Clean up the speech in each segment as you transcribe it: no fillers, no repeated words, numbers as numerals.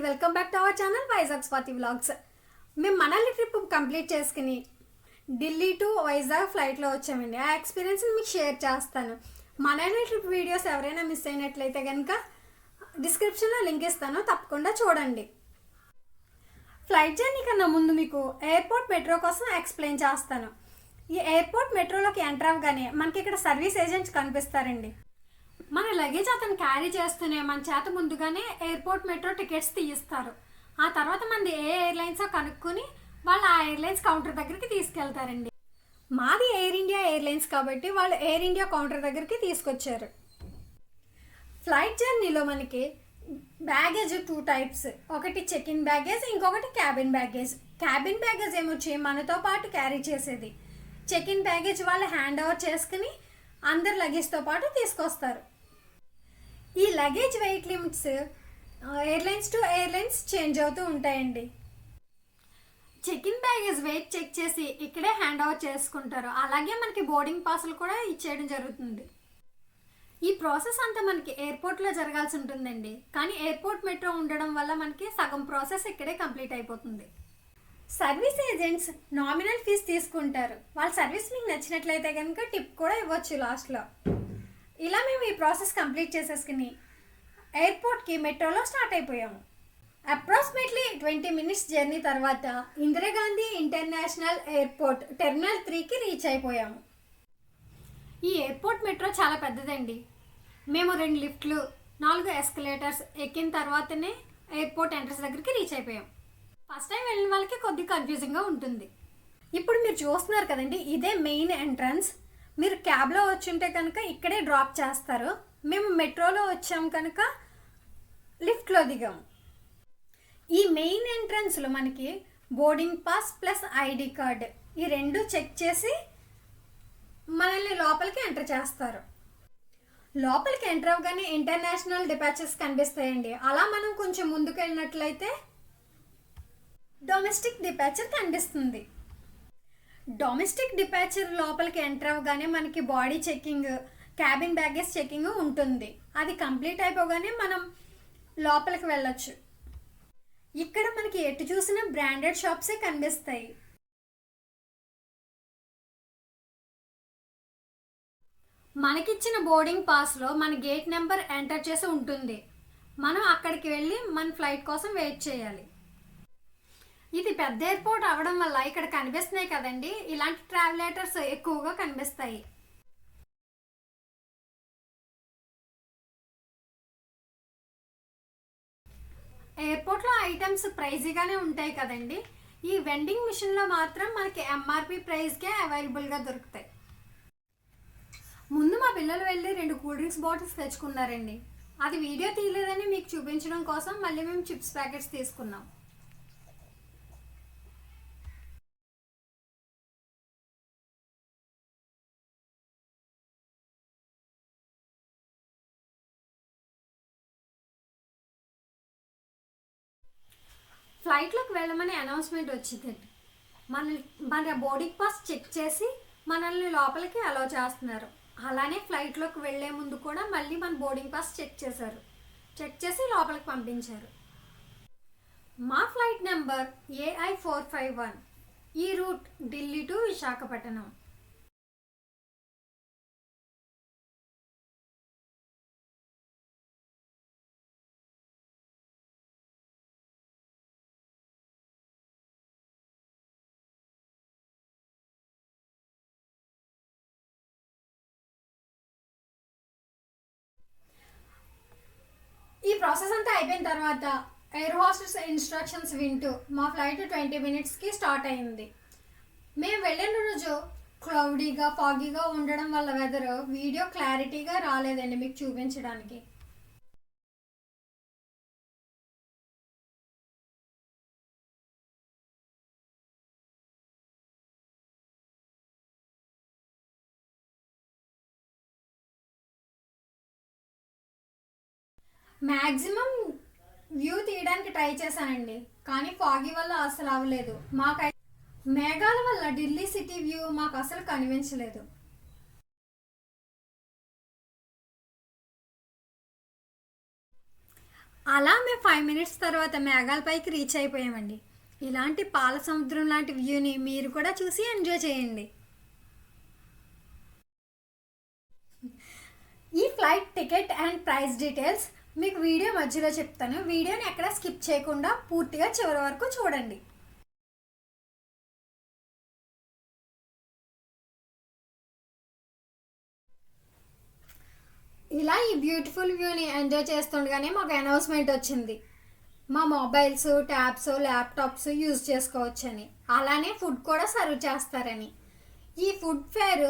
Welcome back to our channel Vizag Swathi vlogs. మేము మనల్ని trip complete చేసుకుని ఢిల్లీ టు వైజాగ్ ఫ్లైట్లో వచ్చామండి. ఆ ఎక్స్పీరియన్స్ని మీకు షేర్ చేస్తాను. మనల్ని ట్రిప్ వీడియోస్ ఎవరైనా మిస్ అయినట్లయితే కనుక డిస్క్రిప్షన్లో లింక్ ఇస్తాను, తప్పకుండా చూడండి. ఫ్లైట్ జర్నీ కన్నా ముందు మీకు ఎయిర్పోర్ట్ మెట్రో కోసం ఎక్స్ప్లెయిన్ చేస్తాను. ఈ ఎయిర్పోర్ట్ మెట్రోలోకి ఎంటర్ అవ్వగానే మనకి ఇక్కడ సర్వీస్ ఏజెంట్స్ కనిపిస్తారండి. మన లగేజ్ అతను క్యారీ చేస్తూనే మన చేత ముందుగానే ఎయిర్పోర్ట్ మెట్రో టికెట్స్ తీయిస్తారు. ఆ తర్వాత మనది ఏ ఎయిర్లైన్సో కనుక్కొని వాళ్ళు ఆ ఎయిర్లైన్స్ కౌంటర్ దగ్గరికి తీసుకెళ్తారండి. మాది ఎయిర్ ఇండియా ఎయిర్లైన్స్ కాబట్టి వాళ్ళు ఎయిర్ ఇండియా కౌంటర్ దగ్గరికి తీసుకొచ్చారు. ఫ్లైట్ జర్నీలో మనకి బ్యాగేజ్ 2 టైప్స్, ఒకటి చెక్ ఇన్ బ్యాగేజ్, ఇంకొకటి క్యాబిన్ బ్యాగేజ్. క్యాబిన్ బ్యాగేజ్ ఏమొచ్చి మనతో పాటు క్యారీ చేసేది. చెక్ ఇన్ బ్యాగేజ్ వాళ్ళు హ్యాండ్ ఓవర్ చేసుకుని అందరి లగేజ్తో పాటు తీసుకొస్తారు. ఈ luggage weight limits airlines to airlines change అవుతూ ఉంటాయండి. Check in baggage weight check చేసి ఇక్కడే హ్యాండ్ ఓవర్ చేసుకుంటారు. అలాగే మనకి బోర్డింగ్ పాసులు కూడా ఇచ్చేయడం జరుగుతుంది. ఈ ప్రాసెస్ అంతా మనకి ఎయిర్పోర్ట్లో జరగాల్సి ఉంటుందండి, కానీ ఎయిర్పోర్ట్ మెట్రో ఉండడం వల్ల మనకి సగం ప్రాసెస్ ఇక్కడే కంప్లీట్ అయిపోతుంది. సర్వీస్ ఏజెంట్స్ నామినల్ ఫీజు తీసుకుంటారు. వాళ్ళ సర్వీస్ మీకు నచ్చినట్లయితే కనుక టిప్ కూడా ఇవ్వచ్చు లాస్ట్లో. ఇలా మేము ఈ ప్రాసెస్ కంప్లీట్ చేసేసుకుని ఎయిర్పోర్ట్కి మెట్రోలో స్టార్ట్ అయిపోయాము. అప్రాక్సిమేట్లీ 20 మినిట్స్ జర్నీ తర్వాత ఇందిరాగాంధీ ఇంటర్నేషనల్ ఎయిర్పోర్ట్ టెర్మినల్ 3కి రీచ్ అయిపోయాము. ఈ ఎయిర్పోర్ట్ మెట్రో చాలా పెద్దదండి. మేము 2 లిఫ్ట్లు 4 ఎస్కలేటర్స్ ఎక్కిన తర్వాతనే ఎయిర్పోర్ట్ ఎంట్రన్స్ దగ్గరికి రీచ్ అయిపోయాం. ఫస్ట్ టైం వెళ్ళిన వాళ్ళకి కొద్దిగా కన్ఫ్యూజింగ్గా ఉంటుంది. ఇప్పుడు మీరు చూస్తున్నారు కదండి, ఇదే మెయిన్ ఎంట్రన్స్. మీరు క్యాబ్లో వచ్చుంటే కనుక ఇక్కడే డ్రాప్ చేస్తారు. మేము మెట్రోలో వచ్చాము కనుక లిఫ్ట్లో దిగాము. ఈ మెయిన్ ఎంట్రన్స్లో మనకి boarding pass plus ID card ఈ 2 చెక్ చేసి మనల్ని లోపలికి ఎంటర్ చేస్తారు. లోపలికి ఎంటర్ అవ్వగానే ఇంటర్నేషనల్ డిపాచర్స్ కనిపిస్తాయండి. అలా మనం కొంచెం ముందుకు వెళ్ళినట్లయితే డొమెస్టిక్ డిపాచర్ కనిపిస్తుంది. డొమెస్టిక్ డిపాచర్ లోపలికి ఎంటర్ అవ్వగానే మనకి body checking, cabin baggage checking ఉంటుంది. అది కంప్లీట్ అయిపోగానే మనం లోపలికి వెళ్ళొచ్చు. ఇక్కడ మనకి ఎటు చూసినా బ్రాండెడ్ షాప్సే కనిపిస్తాయి. మనకిచ్చిన బోర్డింగ్ పాస్లో మన గేట్ నెంబర్ ఎంటర్ చేసి ఉంటుంది. మనం అక్కడికి వెళ్ళి మన ఫ్లైట్ కోసం వెయిట్ చేయాలి. ఇది పెద్ద ఎయిర్పోర్ట్ అవ్వడం వల్ల ఇక్కడ కనిపిస్తున్నాయి కదండి, ఇలాంటి ట్రావెలేటర్స్ ఎక్కువగా కనిపిస్తాయి. ఎయిర్పోర్ట్లో ఐటమ్స్ ప్రైజీగానే ఉంటాయి కదండి. ఈ వెండింగ్ మిషన్లో మాత్రం మనకి ఎంఆర్పి ప్రైస్కే అవైలబుల్గా దొరుకుతాయి. ముందు మా పిల్లలు వెళ్ళి 2 కూల్ డ్రింక్స్ బాటిల్స్ తెచ్చుకున్నారండి. అది వీడియో తీయలేదని మీకు చూపించడం కోసం మళ్ళీ మేము చిప్స్ ప్యాకెట్స్ తీసుకున్నాం. ఫ్లైట్లోకి వెళ్ళమని అనౌన్స్మెంట్ వచ్చింది. మన బోర్డింగ్ పాస్ చెక్ చేసి మనల్ని లోపలికి అలౌ చేస్తున్నారు. అలానే ఫ్లైట్లోకి వెళ్ళే ముందు కూడా మళ్ళీ మన బోర్డింగ్ పాస్ చెక్ చేశారు. చెక్ చేసి లోపలికి పంపించారు. మా ఫ్లైట్ నెంబర్ AI451. ఈ రూట్ ఢిల్లీ టు విశాఖపట్నం. ఈ ప్రాసెస్ అంతా అయిపోయిన తర్వాత ఎయిర్ హోస్టెస్ ఇన్స్ట్రక్షన్స్ వింటూ మా ఫ్లైట్ 20 మినిట్స్కి స్టార్ట్ అయింది. మేము వెళ్ళిన రోజు క్లౌడీగా ఫాగీగా ఉండడం వల్ల వెదర్ వీడియో క్లారిటీగా రాలేదండి మీకు చూపించడానికి. మ్యాక్సిమం వ్యూ తీయడానికి ట్రై చేశానండి, కానీ ఫాగీ వల్ల అసలు అవ్వలేదు. మాకైతే మేఘాల వల్ల ఢిల్లీ సిటీ వ్యూ మాకు అసలు కనిపించలేదు. అలా మేము 5 మినిట్స్ తర్వాత మేఘాలపైకి రీచ్ అయిపోయామండి. ఇలాంటి పాల సముద్రం లాంటి వ్యూని మీరు కూడా చూసి ఎంజాయ్ చేయండి. ఈ flight ticket and price details మీకు వీడియో మధ్యలో చెప్తాను. వీడియోని ఎక్కడ స్కిప్ చేయకుండా పూర్తిగా చివరి వరకు చూడండి. ఇలా ఈ బ్యూటిఫుల్ వ్యూని ఎంజాయ్ చేస్తుండగానే మాకు అనౌన్స్మెంట్ వచ్చింది, మా మొబైల్స్, ట్యాబ్స్, ల్యాప్టాప్స్ యూజ్ చేసుకోవచ్చని, అలానే ఫుడ్ కూడా సర్వ్ చేస్తారని. ఈ ఫుడ్ ఫేర్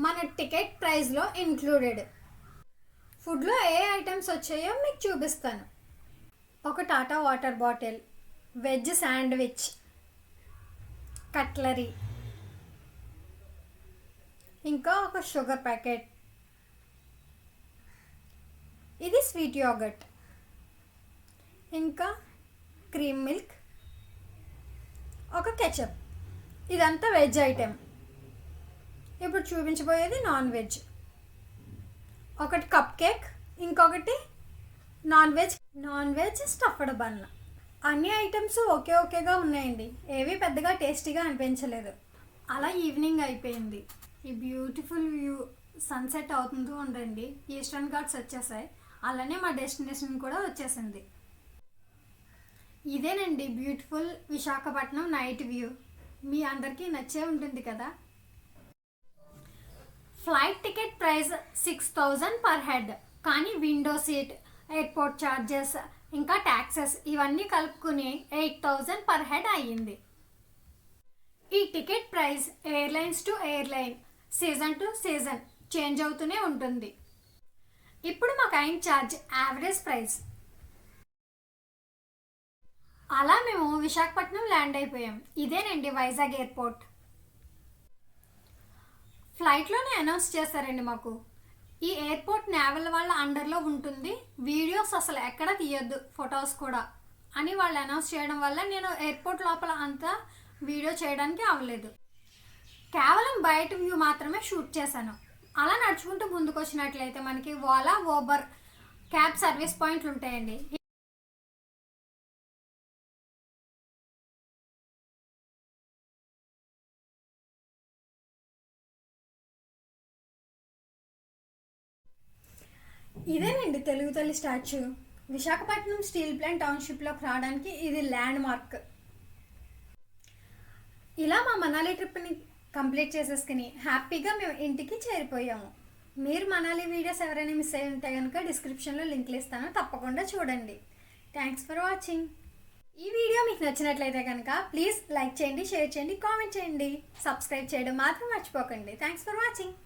మన టికెట్ ప్రైస్లో ఇంక్లూడెడ్. ఫుడ్లో ఏ ఐటమ్స్ వచ్చాయో మీకు చూపిస్తాను. ఒక Tata water bottle, veg sandwich, cutlery, ఇంకా ఒక షుగర్ ప్యాకెట్, ఇది స్వీట్ యోగర్ట్, ఇంకా క్రీమ్ మిల్క్, ఒక కెచప్. ఇదంతా వెజ్ ఐటెం. ఇప్పుడు చూపించబోయేది నాన్ వెజ్. ఒకటి కప్ కేక్, ఇంకొకటి నాన్ వెజ్ స్టఫ్డ్ బన్. అన్ని ఐటమ్స్ ఓకేగా ఉన్నాయండి. ఏవి పెద్దగా టేస్టీగా అనిపించలేదు. అలా ఈవినింగ్ అయిపోయింది. ఈ బ్యూటిఫుల్ వ్యూ సన్సెట్ అవుతుంటూ ఉండండి. ఈస్టర్న్ ఘాట్స్ వచ్చేసాయి. అలానే మా డెస్టినేషన్ కూడా వచ్చేసింది. ఇదేనండి బ్యూటిఫుల్ విశాఖపట్నం నైట్ వ్యూ. మీ అందరికీ నచ్చే ఉంటుంది కదా. Flight ticket price 6,000 per head. కానీ విండో సీట్, ఎయిర్పోర్ట్ ఛార్జెస్, ఇంకా ట్యాక్సెస్ ఇవన్నీ కలుపుకుని 8,000 పర్ హెడ్ అయ్యింది. ఈ ticket price airlines to airline, season to season change అవుతూనే ఉంటుంది. ఇప్పుడు మాకు అయిన ఛార్జ్ యావరేజ్ ప్రైస్. అలా మేము విశాఖపట్నం ల్యాండ్ అయిపోయాం. ఇదేనండి వైజాగ్ ఎయిర్పోర్ట్. ఫ్లైట్లోనే అనౌన్స్ చేస్తారండి మాకు, ఈ ఎయిర్పోర్ట్ నేవల్ వాళ్ళ అండర్లో ఉంటుంది, వీడియోస్ అసలు ఎక్కడ తీయొద్దు, ఫొటోస్ కూడా అని వాళ్ళు అనౌన్స్ చేయడం వల్ల నేను ఎయిర్పోర్ట్ లోపల అంతా వీడియో చేయడానికి అవ్వలేదు. కేవలం బయట వ్యూ మాత్రమే షూట్ చేశాను. అలా నడుచుకుంటూ ముందుకు వచ్చినట్లయితే మనకి ఓలా, ఊబర్ క్యాబ్ సర్వీస్ పాయింట్లు ఉంటాయండి. ఇదేనండి తెలుగు తల్లి స్టాచ్యూ. విశాఖపట్నం స్టీల్ ప్లాంట్ టౌన్షిప్లోకి రావడానికి ఇది ల్యాండ్ మార్క్. ఇలా మా మనాలి ట్రిప్ని కంప్లీట్ చేసేసుకుని హ్యాపీగా మేము ఇంటికి చేరిపోయాము. మీరు మనాలి వీడియోస్ ఎవరైనా మిస్ అయి ఉంటే కనుక డిస్క్రిప్షన్లో లింక్లు ఇస్తాను, తప్పకుండా చూడండి. Thanks for watching. ఈ వీడియో మీకు నచ్చినట్లయితే కనుక ప్లీజ్ లైక్ చేయండి, షేర్ చేయండి, కామెంట్ చేయండి, సబ్స్క్రైబ్ చేయడం మాత్రం మర్చిపోకండి. Thanks for watching.